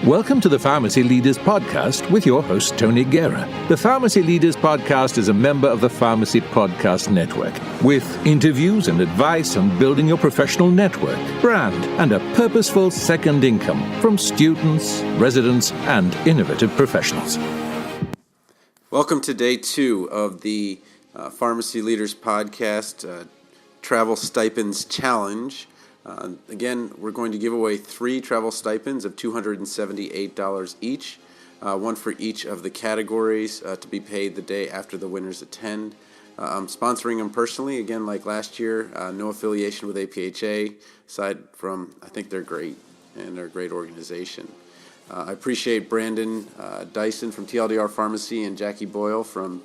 Welcome to the Pharmacy Leaders Podcast with your host, Tony Guerra. The Pharmacy Leaders Podcast is a member of the Pharmacy Podcast Network with interviews and advice on building your professional network, brand, and a purposeful second income from students, residents, and innovative professionals. Welcome to day 2 of the Pharmacy Leaders Podcast Travel Stipends Challenge. Again, we're going to give away 3 travel stipends of $278 each, one for each of the categories to be paid the day after the winners attend. I'm sponsoring them personally, again, like last year, no affiliation with APHA, aside from I think they're great and they're a great organization. I appreciate Brandon Dyson from TLDR Pharmacy and Jackie Boyle from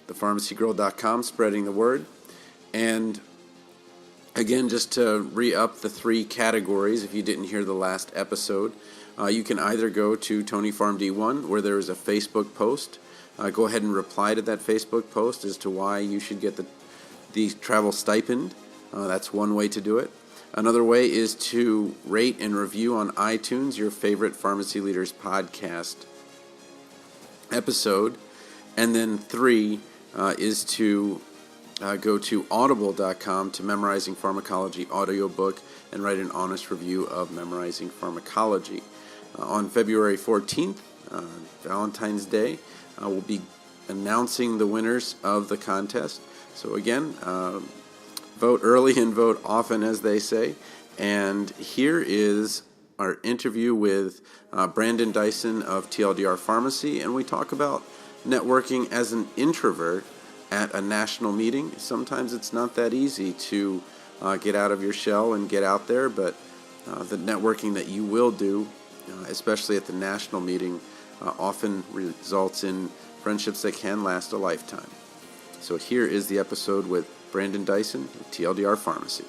thepharmacygirl.com spreading the word. And again, just to re-up the 3 categories, if you didn't hear the last episode, you can either go to Tony Farm D1, where there is a Facebook post. Go ahead and reply to that Facebook post as to why you should get the travel stipend. That's one way to do it. Another way is to rate and review on iTunes your favorite Pharmacy Leaders podcast episode. And then 3 is to go to audible.com to Memorizing Pharmacology audiobook and write an honest review of Memorizing Pharmacology. On February 14th, Valentine's Day, we'll be announcing the winners of the contest. So again, vote early and vote often, as they say. And here is our interview with Brandon Dyson of TLDR Pharmacy, and we talk about networking as an introvert at a national meeting. Sometimes it's not that easy to get out of your shell and get out there, but the networking that you will do, especially at the national meeting, often results in friendships that can last a lifetime. So here is the episode with Brandon Dyson of TLDR Pharmacy.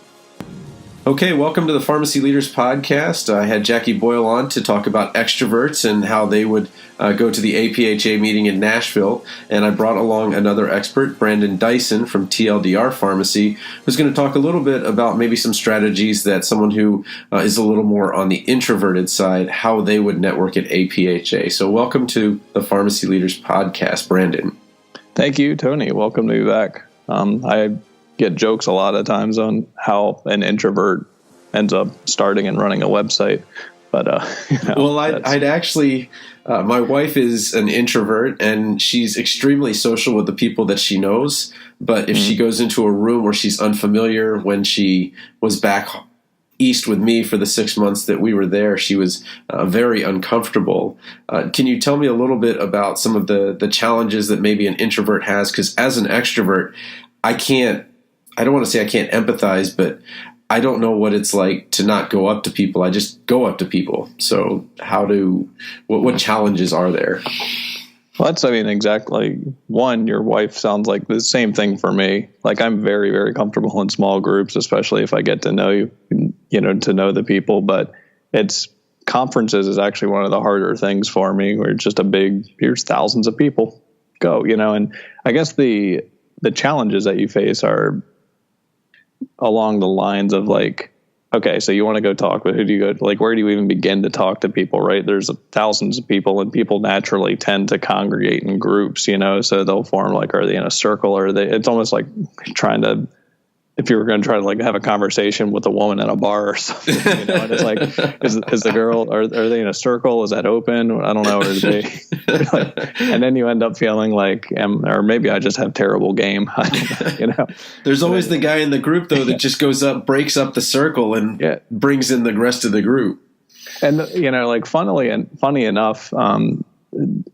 Okay, welcome to the Pharmacy Leaders Podcast. I had Jackie Boyle on to talk about extroverts and how they would go to the APHA meeting in Nashville. And I brought along another expert, Brandon Dyson from TLDR Pharmacy, who's going to talk a little bit about maybe some strategies that someone who is a little more on the introverted side, how they would network at APHA. So welcome to the Pharmacy Leaders Podcast, Brandon. Thank you, Tony. Welcome to be back. I get jokes a lot of times on how an introvert ends up starting and running a website. But, well, I'd actually, my wife is an introvert and she's extremely social with the people that she knows. But if she goes into a room where she's unfamiliar, when she was back east with me for the 6 months that we were there, she was very uncomfortable. Can you tell me a little bit about some of the challenges that maybe an introvert has? Because as an extrovert, I don't want to say I can't empathize, but I don't know what it's like to not go up to people. I just go up to people. So what challenges are there? Well, exactly. One, your wife sounds like the same thing for me. Like, I'm very, very comfortable in small groups, especially if I get to know you, to know the people. But conferences is actually one of the harder things for me, where it's just here's thousands of people, go, and I guess the challenges that you face are along the lines of like, okay, so you want to go talk, but who do you go to? Like, where do you even begin to talk to people, right? There's thousands of people, and people naturally tend to congregate in groups, so they'll form like, are they in a circle, or it's almost like if you were going to try to like have a conversation with a woman in a bar or something, and it's like, is the girl, are they in a circle? Is that open? I don't know. And then you end up feeling like, or maybe I just have terrible game. There's always the guy in the group though that just goes up, breaks up the circle, and brings in the rest of the group. And like funny enough,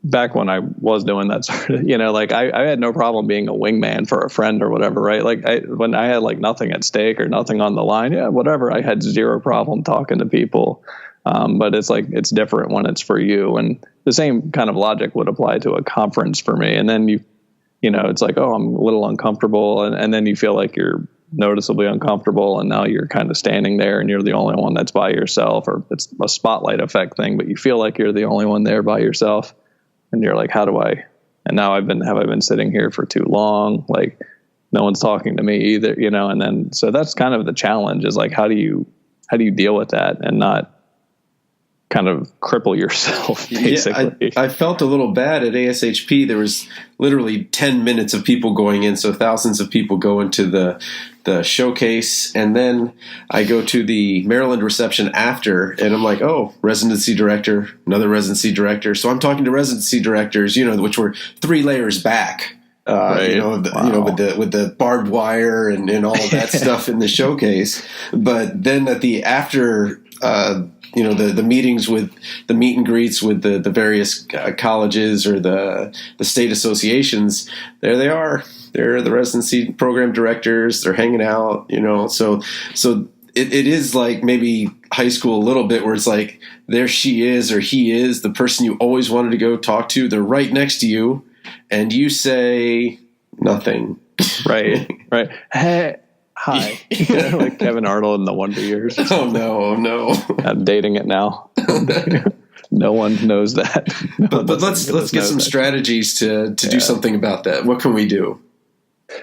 back when I was doing that sort of, I had no problem being a wingman for a friend or whatever, right? Like when I had like nothing at stake or nothing on the line, whatever, I had zero problem talking to people. But it's like, it's different when it's for you. And the same kind of logic would apply to a conference for me. And then it's like, oh, I'm a little uncomfortable. And then you feel like you're noticeably uncomfortable, and now you're kind of standing there and you're the only one that's by yourself, or it's a spotlight effect thing, but you feel like you're the only one there by yourself, and you're like, and now have I been sitting here for too long? Like, no one's talking to me either, and then, so that's kind of the challenge, is like, how do you deal with that and not kind of cripple yourself, basically. Yeah, I felt a little bad at ASHP. There was literally 10 minutes of people going in, so thousands of people go into the showcase, and then I go to the Maryland reception after, and I'm like, oh, residency director, another residency director. So I'm talking to residency directors, which were 3 layers back. Right. Wow. with the barbed wire and all of that stuff in the showcase. But then at the after, the meetings with the meet and greets with the various colleges or the state associations, there they are. They're the residency program directors. They're hanging out, So it is like maybe high school a little bit, where it's like there she is or he is, the person you always wanted to go talk to. They're right next to you. And you say nothing. Right. Hey, hi. Like Kevin Arnold in The Wonder Years. Oh, no. I'm dating it now. No one knows that. But let's get some strategies to do something about that. What can we do?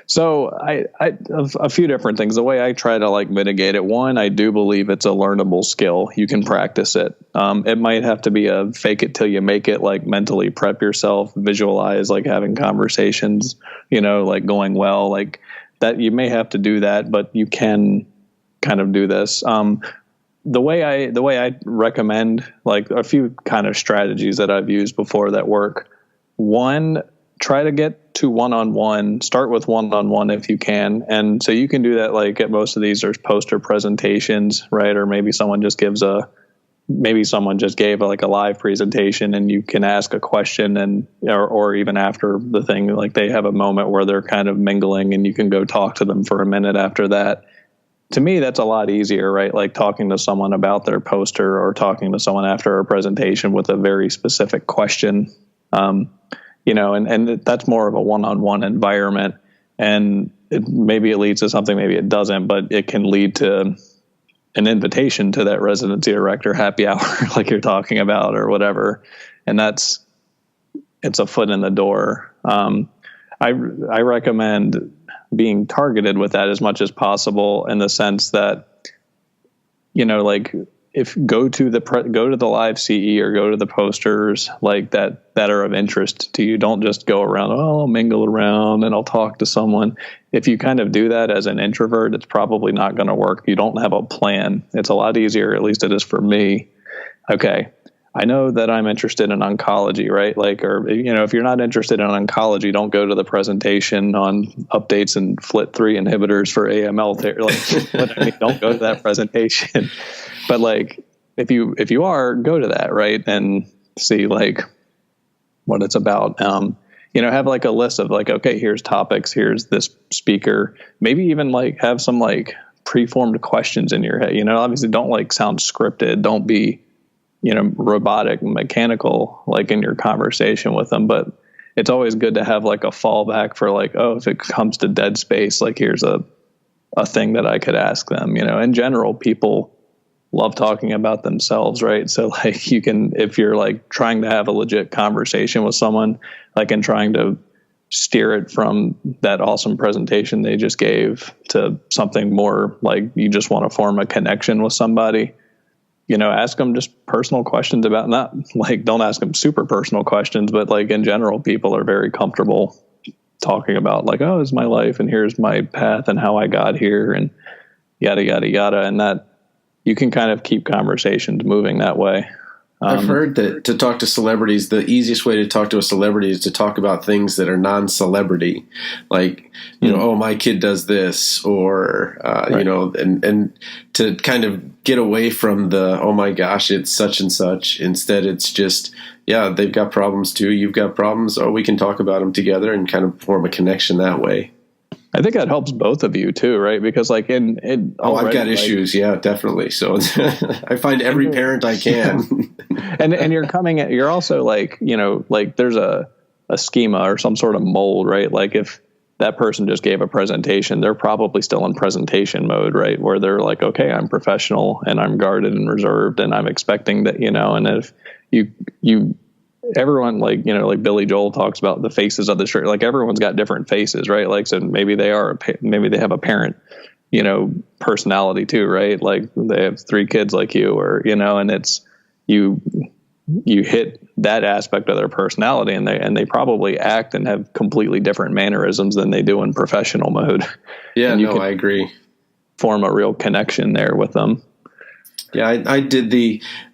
So a few different things. The way I try to mitigate it, one, I do believe it's a learnable skill. You can practice it. It might have to be a fake it till you make it, mentally prep yourself, visualize, having conversations, going well, that. You may have to do that, but you can kind of do this. The way I recommend, a few kind of strategies that I've used before that work. One, try to get to one-on-one, start with one-on-one if you can. And so you can do that, at most of these, there's poster presentations, right? Or maybe someone just gave a live presentation and you can ask a question or even after the thing, they have a moment where they're kind of mingling and you can go talk to them for a minute after that. To me, that's a lot easier, right? Talking to someone about their poster or talking to someone after a presentation with a very specific question. And that's more of a one-on-one environment, and maybe it leads to something, maybe it doesn't, but it can lead to an invitation to that residency director happy hour, like you're talking about, or whatever. And it's a foot in the door. I recommend being targeted with that as much as possible, in the sense that, if go to the live CE or go to the posters that are of interest to you. Don't just go around, I'll mingle around and I'll talk to someone. If you kind of do that as an introvert, it's probably not going to work. You don't have a plan. It's a lot easier, at least it is for me. Okay, I know that I'm interested in oncology, right? If you're not interested in oncology, don't go to the presentation on updates and FLT3 inhibitors for AML. Don't go to that presentation. But if you are, go to that, right? And see what it's about. Have a list of okay, here's topics, here's this speaker. Maybe even have some preformed questions in your head. Obviously don't sound scripted. Don't be, robotic and mechanical in your conversation with them. But it's always good to have a fallback for if it comes to dead space, here's a thing that I could ask them. In general, people love talking about themselves, right? So you can, if you're trying to have a legit conversation with someone, and trying to steer it from that awesome presentation they just gave to something more you just want to form a connection with somebody, ask them just personal questions about, not don't ask them super personal questions, but in general, people are very comfortable talking about oh, it's my life and here's my path and how I got here and yada, yada, yada. And that, you can kind of keep conversations moving that way. I've heard that to talk to celebrities, the easiest way to talk to a celebrity is to talk about things that are non-celebrity, oh, my kid does this, or right. And to kind of get away from the, oh my gosh, it's such and such. Instead, it's just, yeah, they've got problems too. You've got problems. Oh, we can talk about them together and kind of form a connection that way. I think that helps both of you too, right? Because I've got issues. Yeah, definitely. So I find every parent I can. and you're also there's a schema or some sort of mold, right? If that person just gave a presentation, they're probably still in presentation mode, right? Where they're okay, I'm professional and I'm guarded and reserved and I'm expecting that, and if you everyone Billy Joel talks about the faces of the shirt, everyone's got different faces, right? So maybe they have a parent, personality too, right? They have 3 kids like you, or, and you hit that aspect of their personality, and they probably act and have completely different mannerisms than they do in professional mode. Yeah, and I agree. Form a real connection there with them. Yeah, I did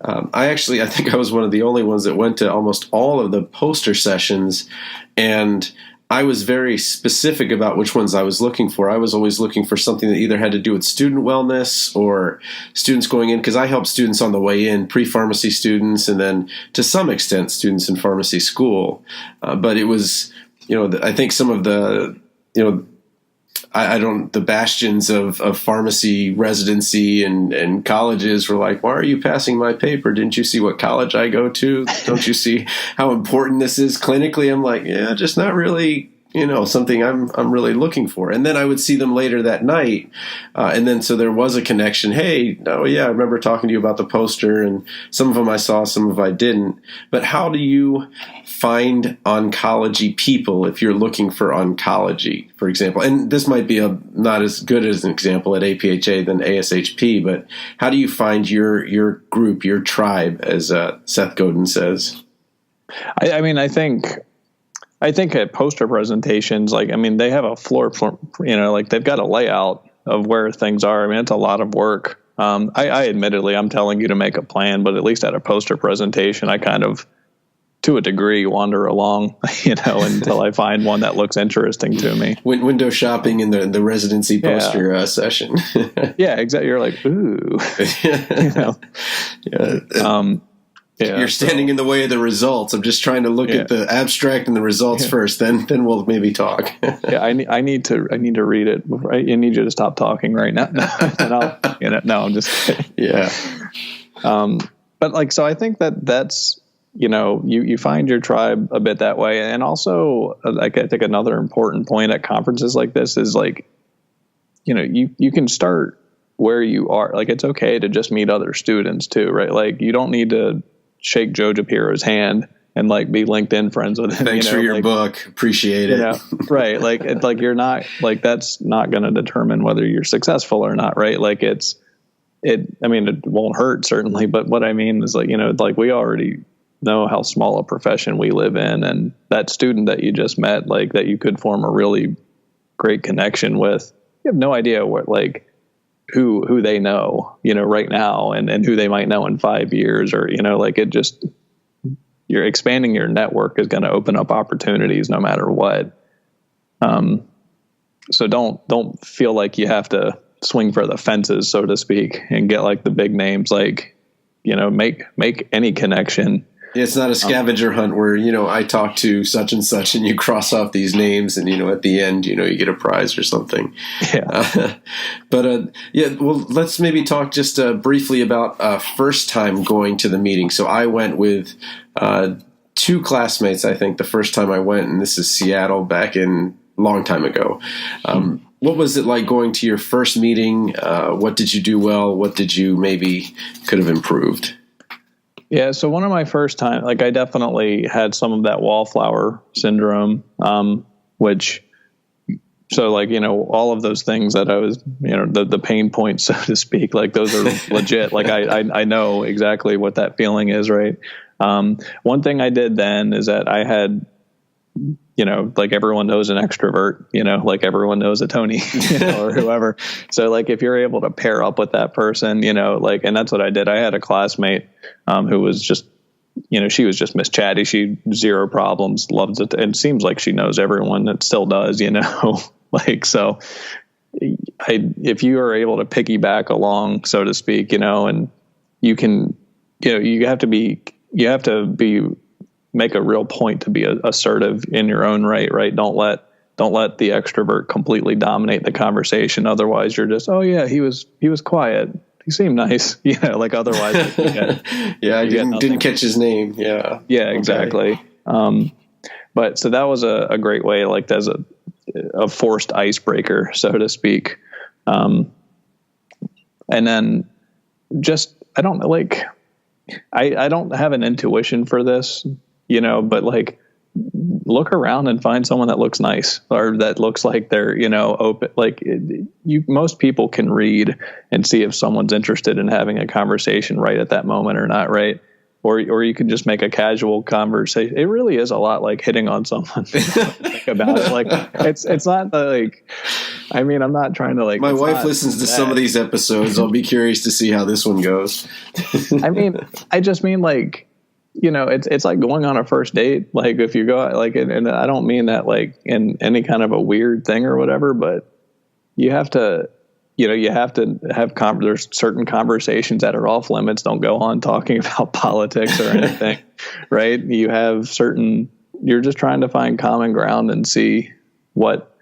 I think I was one of the only ones that went to almost all of the poster sessions, and I was very specific about which ones I was looking for. I was always looking for something that either had to do with student wellness or students going in, because I help students on the way in, pre-pharmacy students, and then to some extent students in pharmacy school. But it was, I think some of the, the bastions of pharmacy residency and colleges were like, why are you passing my paper? Didn't you see what college I go to? Don't you see how important this is clinically? I'm like, yeah, just not really, something I'm really looking for. And then I would see them later that night. And then, so there was a connection. Hey, oh yeah, I remember talking to you about the poster, and some of them I saw, some of them I didn't. But how do you find oncology people if you're looking for oncology, for example? And this might be not as good as an example at APHA than ASHP, but how do you find your group, your tribe, as Seth Godin says? I think at poster presentations, they have a floor, they've got a layout of where things are. It's a lot of work. I admittedly, I'm telling you to make a plan, but at least at a poster presentation, I kind of, to a degree, wander along, until I find one that looks interesting to me. Window shopping in the residency poster session. Yeah, exactly. You're like, ooh, You're standing in the way of the results. I'm just trying to look at the abstract and the results first. Then we'll maybe talk. I need to read it. I need you to stop talking right now. No, I'm just kidding. Yeah. But so I think that's, you find your tribe a bit that way. And also, I think another important point at conferences like this is you can start where you are. It's okay to just meet other students too, right? You don't need to shake Joe Japiro's hand and be LinkedIn friends with him. Thanks for your book. Appreciate it. Right. You're not that's not going to determine whether you're successful or not. Right. It won't hurt certainly. But what I mean is we already know how small a profession we live in, and that student that you just met, that you could form a really great connection with, you have no idea what, who they know, right now, and who they might know in 5 years, or, you're expanding your network is going to open up opportunities no matter what. So don't feel like you have to swing for the fences, so to speak, and get the big names, make any connection. Yeah, it's not a scavenger hunt where, I talk to such and such and you cross off these names and, at the end, you get a prize or something. Yeah. Well, let's maybe talk just briefly about first time going to the meeting. So I went with two classmates, I think, the first time I went, and this is Seattle back in a long time ago. What was it like going to your first meeting? What did you do well? What did you maybe could have improved? Yeah, so one of my first time, I definitely had some of that Wallflower syndrome, which, all of those things that I was, the pain points, so to speak, those are legit. I know exactly what that feeling is, right? One thing I did then is that I had, everyone knows an extrovert, everyone knows a Tony, or whoever. So if you're able to pair up with that person, and that's what I did. I had a classmate who was just, she was just Miss Chatty. She zero problems, loves it. And seems like she knows everyone. That still does, so if you are able to piggyback along, so to speak, and you can, you have to be, make a real point to be assertive in your own right? Don't let the extrovert completely dominate the conversation. Otherwise you're just, oh yeah, he was quiet. He seemed nice. Otherwise. I didn't catch his name. Yeah. Yeah, exactly. Okay. But so that was a great way, as a forced icebreaker, so to speak. And then just, I don't I don't have an intuition for this, but look around and find someone that looks nice, or that looks like they're, open. Most people can read and see if someone's interested in having a conversation right at that moment or not. Right. or you can just make a casual conversation. It really is a lot like hitting on someone. Think about it. Like it's not like, I mean, I'm not trying to like. My wife listens to some of these episodes. I'll be curious to see how this one goes. I mean, I just mean like, it's like going on a first date. Like if you go like, and I don't mean that like in any kind of a weird thing or whatever, but you have to have there's certain conversations that are off limits. Don't go on talking about politics or anything, right? You're just trying to find common ground and see what,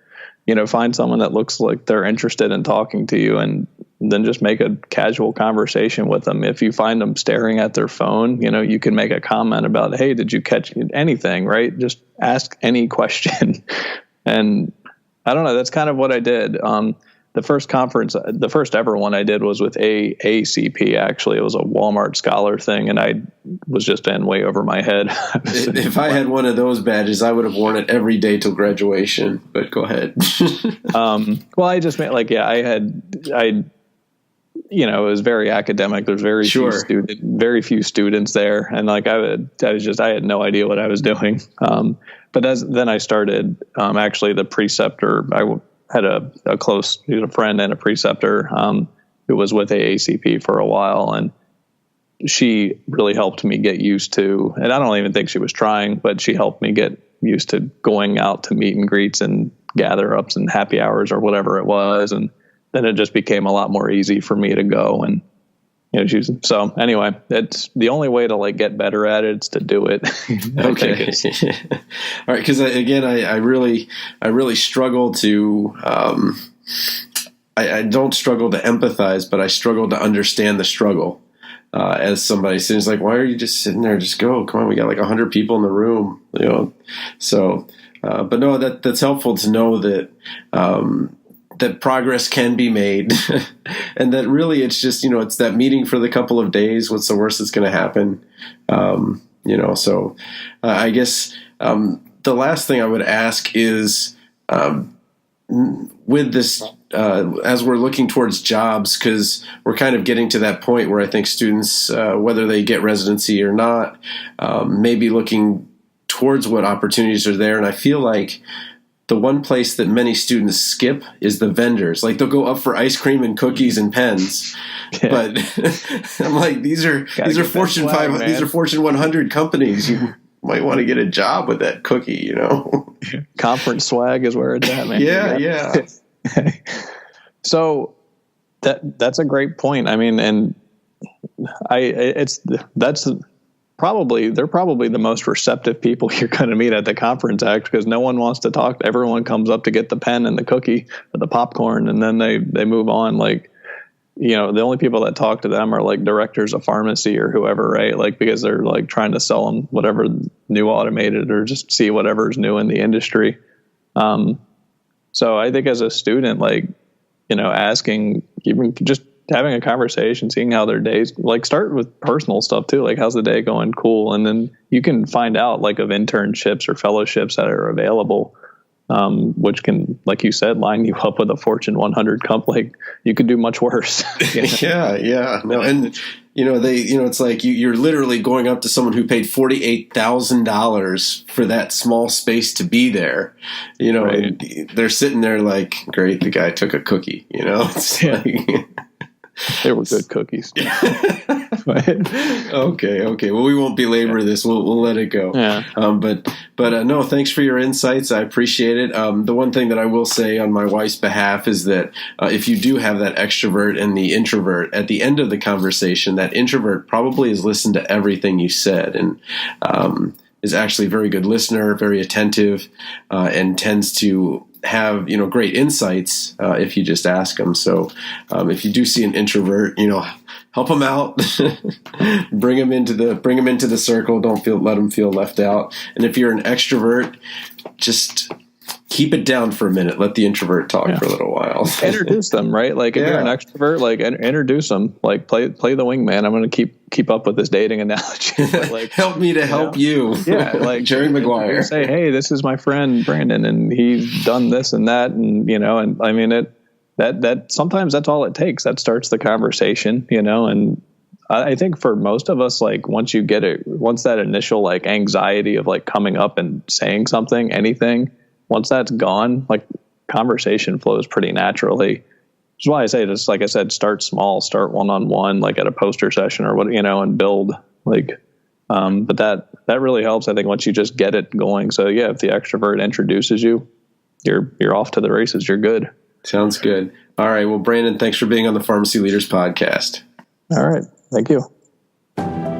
find someone that looks like they're interested in talking to you, and then just make a casual conversation with them. If you find them staring at their phone, you can make a comment about, hey, did you catch anything, right? Just ask any question. And I don't know, that's kind of what I did. The first ever one I did was with AACP. Actually, it was a Walmart Scholar thing, and I was just in way over my head. If I had one of those badges, I would have worn it every day till graduation. But go ahead. Well, I just meant like, yeah, it was very academic. There's very few students there, and like I had no idea what I was doing. But then I started, actually the preceptor, I had a close friend and a preceptor who was with AACP for a while, and she really helped me get used to, and I don't even think she was trying, but she helped me get used to going out to meet and greets and gather ups and happy hours or whatever it was. And then it just became a lot more easy for me to go. And so anyway, it's the only way to like get better at it is to do it. Okay. All right. Because again, I really struggle to. I don't struggle to empathize, but I struggle to understand the struggle. As somebody says, like, why are you just sitting there? Just go. Come on, we got like 100 people in the room. So. But no, that's helpful to know that. That progress can be made, and that really it's just, it's that meeting for the couple of days. What's the worst that's going to happen? So I guess the last thing I would ask is with this, as we're looking towards jobs, because we're kind of getting to that point where I think students, whether they get residency or not, may be looking towards what opportunities are there. And I feel like the one place that many students skip is the vendors. Like they'll go up for ice cream and cookies and pens, but I'm like, these are Fortune 500, these are Fortune 100 companies. You might want to get a job with that cookie, Conference swag is where it's at, man. Yeah. So that's a great point. I mean, and they're probably the most receptive people you're going to meet at the conference act, because no one wants to talk. Everyone comes up to get the pen and the cookie or the popcorn, and then they move on. Like, the only people that talk to them are like directors of pharmacy or whoever, right? Like, because they're like trying to sell them whatever new automated or just see whatever's new in the industry. So I think as a student, like, asking, even just having a conversation, seeing how their days, like start with personal stuff too. Like, how's the day going? Cool. And then you can find out like of internships or fellowships that are available, which can, like you said, line you up with a Fortune 100 company. Like, you could do much worse. Yeah. No, and it's like you're literally going up to someone who paid $48,000 for that small space to be there, right. And they're sitting there like, great, the guy took a cookie, it's like, they were good cookies. Okay. Well, we won't belabor this. We'll let it go. Yeah. But no, thanks for your insights. I appreciate it. The one thing that I will say on my wife's behalf is that if you do have that extrovert and the introvert at the end of the conversation, that introvert probably has listened to everything you said and is actually a very good listener, very attentive, and tends to have great insights if you just ask them. So if you do see an introvert, help them out, bring them into the circle. Let them feel left out. And if you're an extrovert, just keep it down for a minute. Let the introvert talk for a little while. Introduce them, right? Like if you're an extrovert, like introduce them. Like play the wingman. I'm going to keep up with this dating analogy. But like, help me to help you. Yeah, like Jerry Maguire. Say, hey, this is my friend Brandon, and he's done this and that, and and I mean that sometimes that's all it takes. That starts the conversation, and I think for most of us, like once that initial like anxiety of like coming up and saying something, anything, once that's gone, like conversation flows pretty naturally. Which is why I say, just like I said, start small, start one-on-one, like at a poster session or what, and build like, but that really helps. I think once you just get it going. So yeah, if the extrovert introduces you, you're off to the races. You're good. Sounds good. All right. Well, Brandon, thanks for being on the Pharmacy Leaders Podcast. All right. Thank you.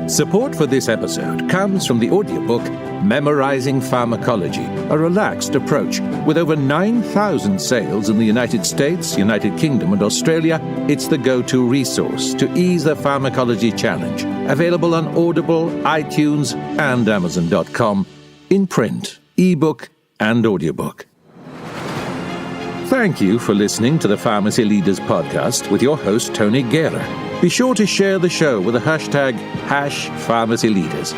Support for this episode comes from the audiobook Memorizing Pharmacology, a relaxed approach. With over 9,000 sales in the United States, United Kingdom, and Australia, it's the go-to resource to ease the pharmacology challenge. Available on Audible, iTunes, and Amazon.com, in print, ebook, and audiobook. Thank you for listening to the Pharmacy Leaders Podcast with your host, Tony Guerra. Be sure to share the show with the hashtag #PharmacyLeaders.